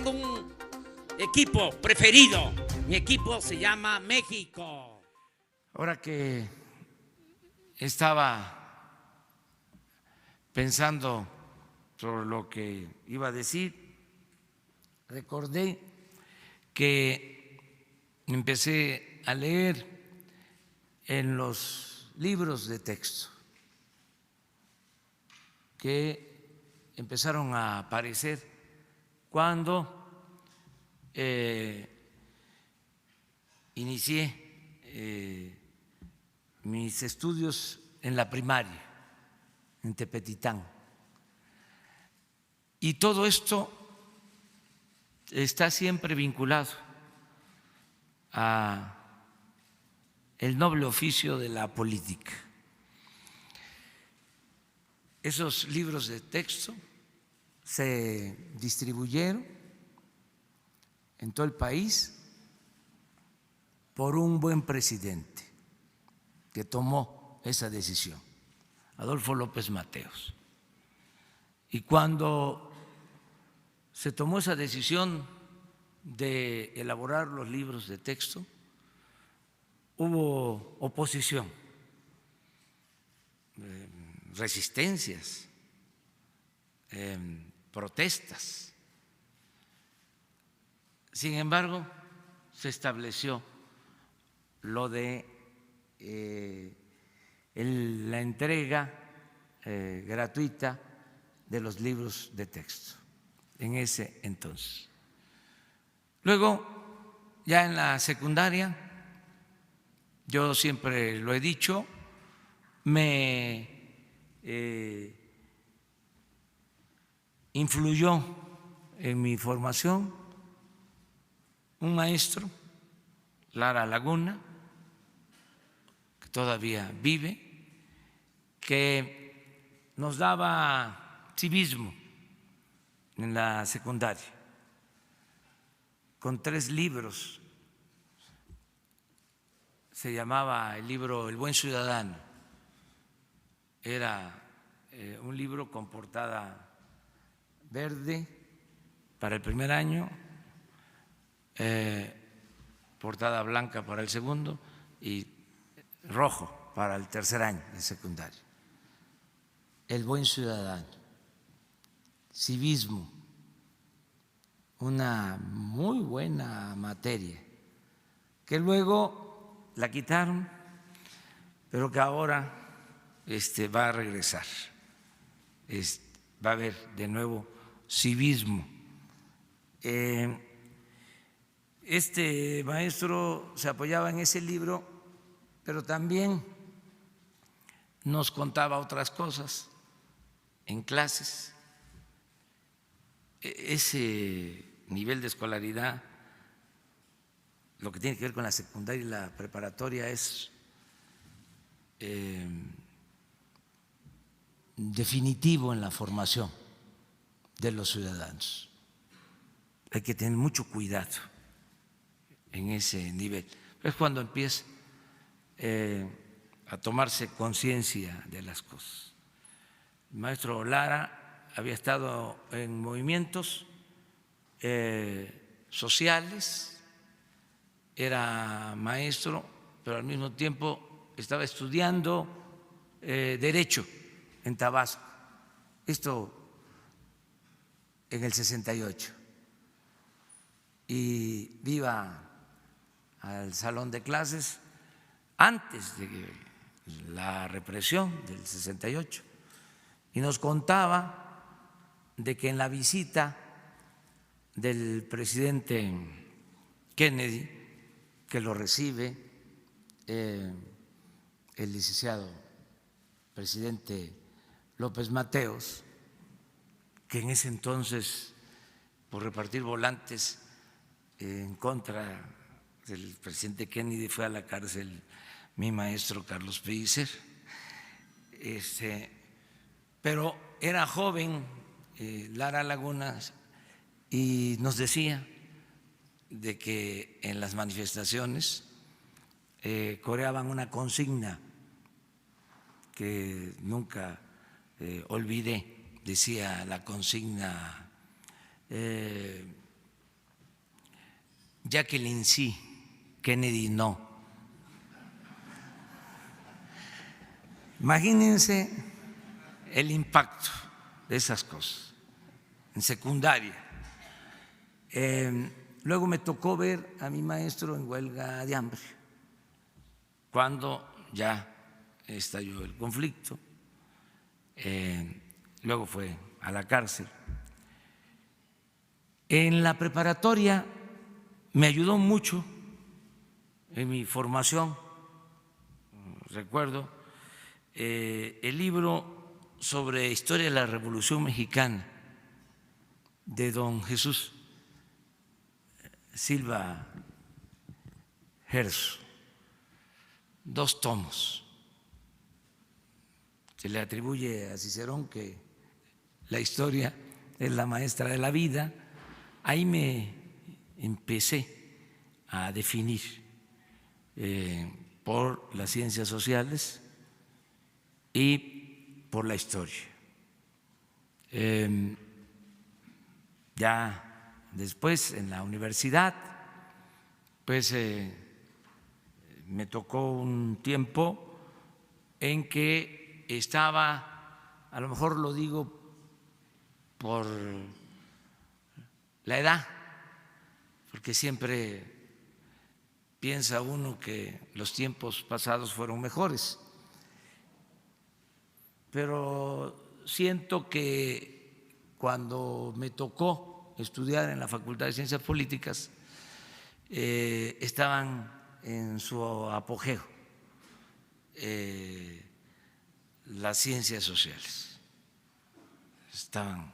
tengo un equipo preferido. Mi equipo se llama México. Ahora que estaba pensando sobre lo que iba a decir, recordé que empecé a leer en los libros de texto que empezaron a aparecer cuando inicié mis estudios en la primaria, en Tepetitán. Y todo esto está siempre vinculado a el noble oficio de la política. Esos libros de texto se distribuyeron en todo el país por un buen presidente que tomó esa decisión, Adolfo López Mateos. Y cuando se tomó esa decisión de elaborar los libros de texto, hubo oposición, resistencias, protestas. Sin embargo, se estableció lo de la entrega gratuita de los libros de texto en ese entonces. Luego, ya en la secundaria, yo siempre lo he dicho, me influyó en mi formación un maestro, Lara Laguna, que todavía vive, que nos daba civismo en la secundaria, con 3 libros. Se llamaba el libro El Buen Ciudadano. Era un libro con portada verde para el primer año, portada blanca para el segundo y rojo para el tercer año de secundaria. El Buen Ciudadano, civismo, una muy buena materia que luego la quitaron, pero que ahora va a regresar. Va a haber de nuevo civismo. Este maestro se apoyaba en ese libro, pero también nos contaba otras cosas en clases. Ese nivel de escolaridad, lo que tiene que ver con la secundaria y la preparatoria, es definitivo en la formación de los ciudadanos. Hay que tener mucho cuidado en ese nivel. Es cuando empieza a tomarse conciencia de las cosas. El maestro Lara había estado en movimientos sociales, era maestro, pero al mismo tiempo estaba estudiando Derecho en Tabasco, esto en el 68, y iba al salón de clases antes de la represión del 68 y nos contaba de que en la visita del presidente Kennedy, que lo recibe el licenciado presidente López Mateos, que en ese entonces, por repartir volantes en contra del presidente Kennedy, fue a la cárcel mi maestro Carlos Pellicer, pero era joven Lara Laguna y nos decía de que en las manifestaciones coreaban una consigna que nunca olvidé. Decía la consigna: Jacqueline sí, Kennedy no. Imagínense el impacto de esas cosas en secundaria. Luego me tocó ver a mi maestro en huelga de hambre, cuando ya estalló el conflicto. Luego fue a la cárcel. En la preparatoria me ayudó mucho en mi formación. Recuerdo el libro sobre historia de la Revolución Mexicana de don Jesús Silva Gerso, 2 tomos. Se le atribuye a Cicerón que la historia es la maestra de la vida. Ahí me empecé a definir por las ciencias sociales y por la historia. Ya después en la universidad, pues me tocó un tiempo en que estaba, a lo mejor lo digo por la edad, porque siempre piensa uno que los tiempos pasados fueron mejores, pero siento que cuando me tocó estudiar en la Facultad de Ciencias Políticas estaban en su apogeo las ciencias sociales, estaban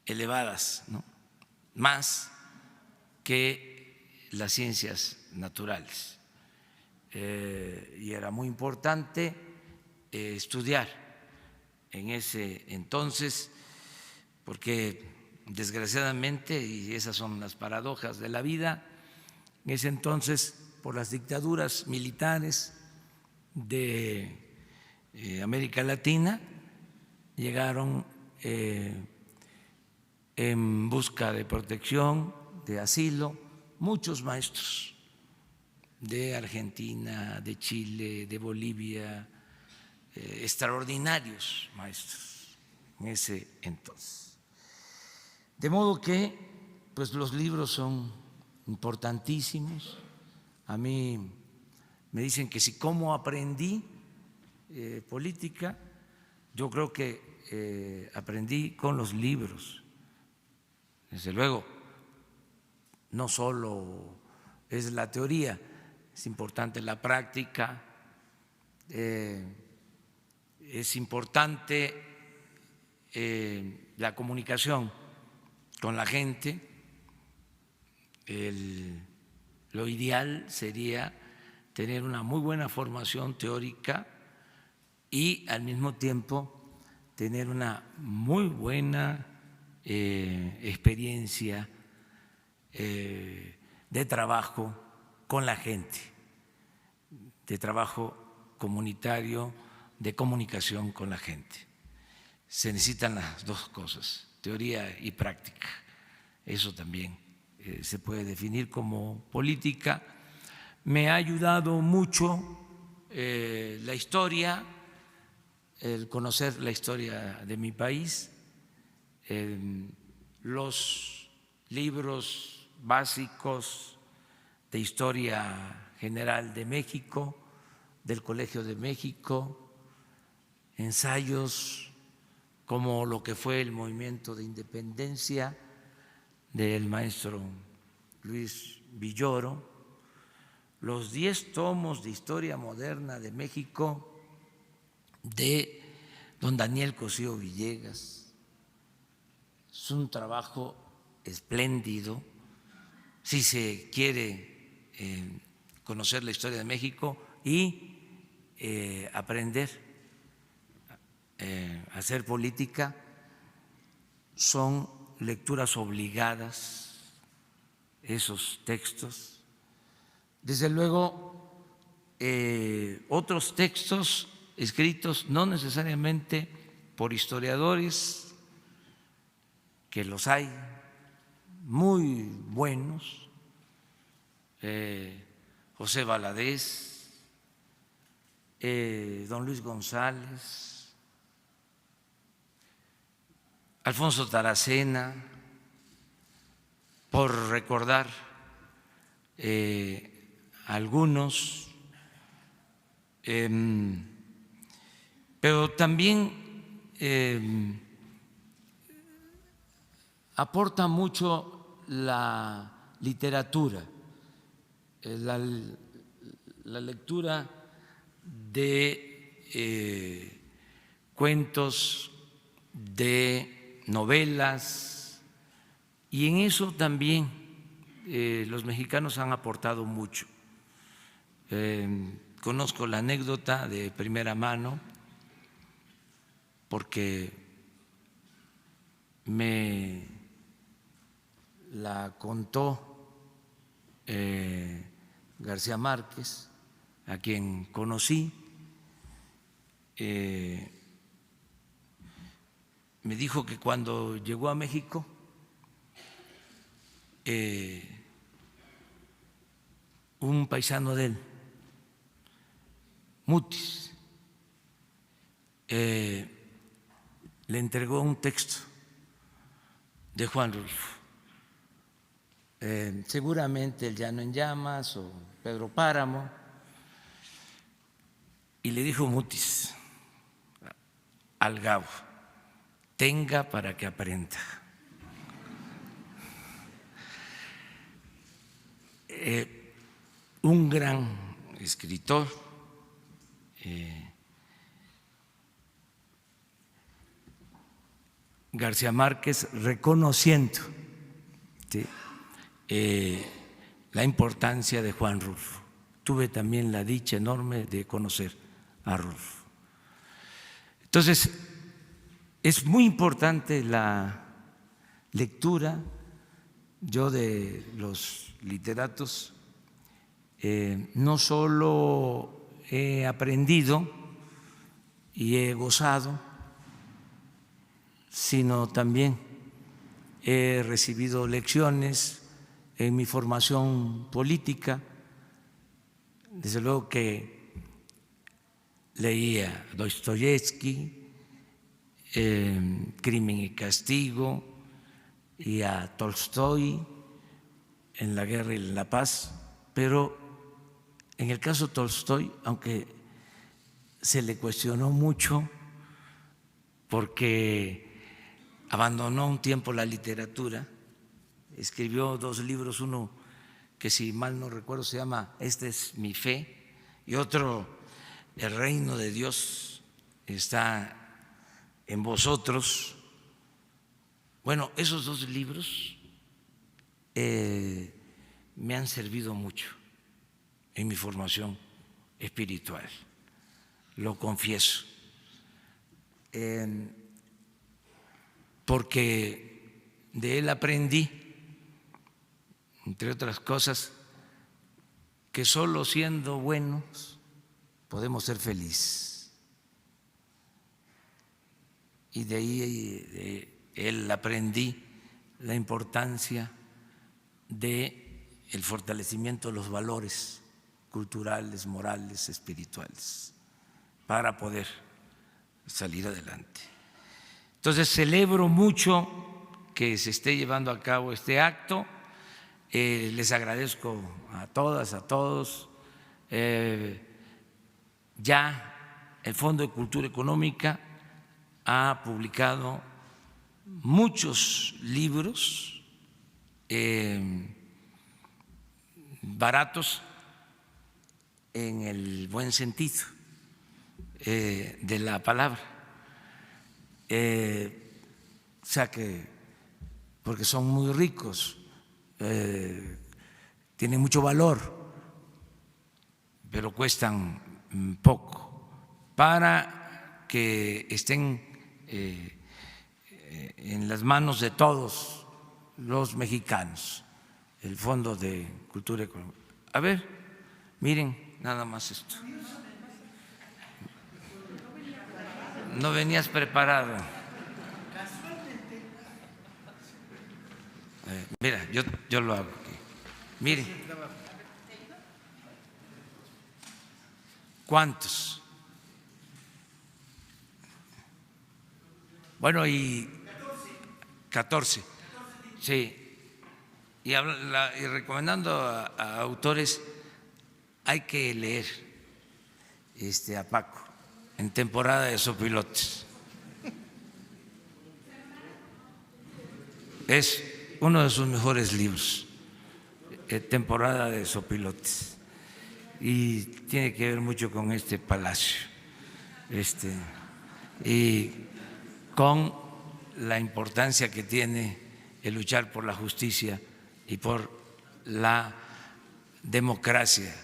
elevadas, ¿no?, más que las ciencias naturales, y era muy importante estudiar en ese entonces, porque desgraciadamente, y esas son las paradojas de la vida, en ese entonces, por las dictaduras militares de América Latina, llegaron en busca de protección, de asilo, muchos maestros de Argentina, de Chile, de Bolivia, extraordinarios maestros en ese entonces. De modo que, pues, los libros son importantísimos. A mí me dicen que si cómo aprendí política, yo creo que aprendí con los libros. Desde luego, no solo es la teoría, es importante la práctica, es importante la comunicación con la gente. Lo ideal sería tener una muy buena formación teórica y al mismo tiempo tener una muy buena experiencia de trabajo con la gente, de trabajo comunitario, de comunicación con la gente. Se necesitan las 2 cosas, teoría y práctica. Eso también se puede definir como política. Me ha ayudado mucho la historia, el conocer la historia de mi país, los libros básicos de historia general de México, del Colegio de México, ensayos como lo que fue el movimiento de independencia del maestro Luis Villoro, los 10 tomos de historia moderna de México de don Daniel Cosío Villegas. Es un trabajo espléndido si se quiere conocer la historia de México y aprender a hacer política. Son lecturas obligadas esos textos. Desde luego, otros textos escritos no necesariamente por historiadores, que los hay, muy buenos, José Valadez, don Luis González, Alfonso Taracena, por recordar algunos, pero también aporta mucho la literatura, la lectura de cuentos, de novelas, y en eso también los mexicanos han aportado mucho. Conozco la anécdota de primera mano porque me la contó García Márquez, a quien conocí. Me dijo que cuando llegó a México un paisano de él, Mutis, le entregó un texto de Juan Rulfo, seguramente El Llano en Llamas o Pedro Páramo, y le dijo Mutis al Gabo: tenga para que aprenda. Un gran escritor, García Márquez, reconociendo, ¿sí?, la importancia de Juan Rulfo. Tuve también la dicha enorme de conocer a Rulfo. Entonces, es muy importante la lectura. Yo de los literatos no solo he aprendido y he gozado, sino también he recibido lecciones en mi formación política. Desde luego que leía Dostoyevsky, Crimen y Castigo, y a Tolstoy en La Guerra y la Paz, pero en el caso de Tolstoy, aunque se le cuestionó mucho porque abandonó un tiempo la literatura, escribió 2 libros, uno que si mal no recuerdo se llama Esta es mi fe, y otro El reino de Dios está en vosotros. Bueno, esos 2 libros me han servido mucho en mi formación espiritual, lo confieso, porque de él aprendí, entre otras cosas, que solo siendo buenos podemos ser felices. Y de ahí él aprendí la importancia del fortalecimiento de los valores culturales, morales, espirituales, para poder salir adelante. Entonces, celebro mucho que se esté llevando a cabo este acto. Les agradezco a todas, a todos. Ya el Fondo de Cultura Económica ha publicado muchos libros baratos en el buen sentido de la palabra, o sea que porque son muy ricos, tienen mucho valor, pero cuestan poco, para que estén en las manos de todos los mexicanos, el Fondo de Cultura Económica. A ver, miren nada más esto. No venías preparado. Mira, yo lo hago aquí. Miren. ¿Cuántos? Bueno, y 14. Sí. Y recomendando a autores, hay que leer a Paco en temporada de sopilotes. Es uno de sus mejores libros, temporada de sopilotes, y tiene que ver mucho con este palacio, y con la importancia que tiene el luchar por la justicia y por la democracia.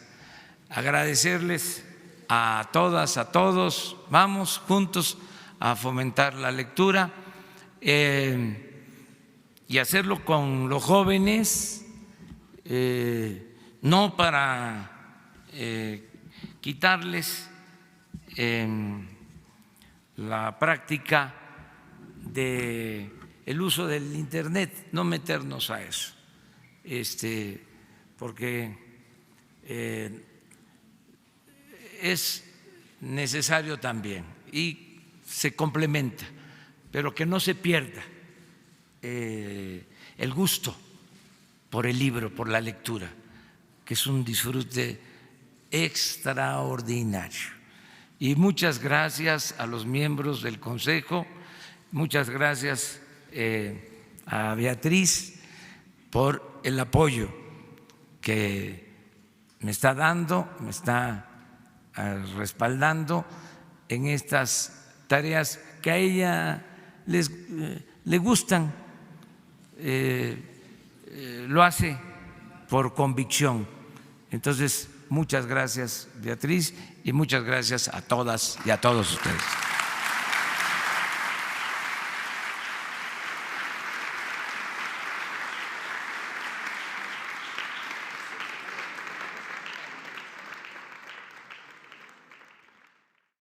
Agradecerles a todas, a todos. Vamos juntos a fomentar la lectura y hacerlo con los jóvenes, no para quitarles la práctica del uso del Internet, no meternos a eso, porque es necesario también y se complementa, pero que no se pierda el gusto por el libro, por la lectura, que es un disfrute extraordinario. Y muchas gracias a los miembros del Consejo, muchas gracias a Beatriz por el apoyo que me está dando, me está respaldando en estas tareas que a ella le gustan, lo hace por convicción. Entonces, muchas gracias, Beatriz, y muchas gracias a todas y a todos ustedes.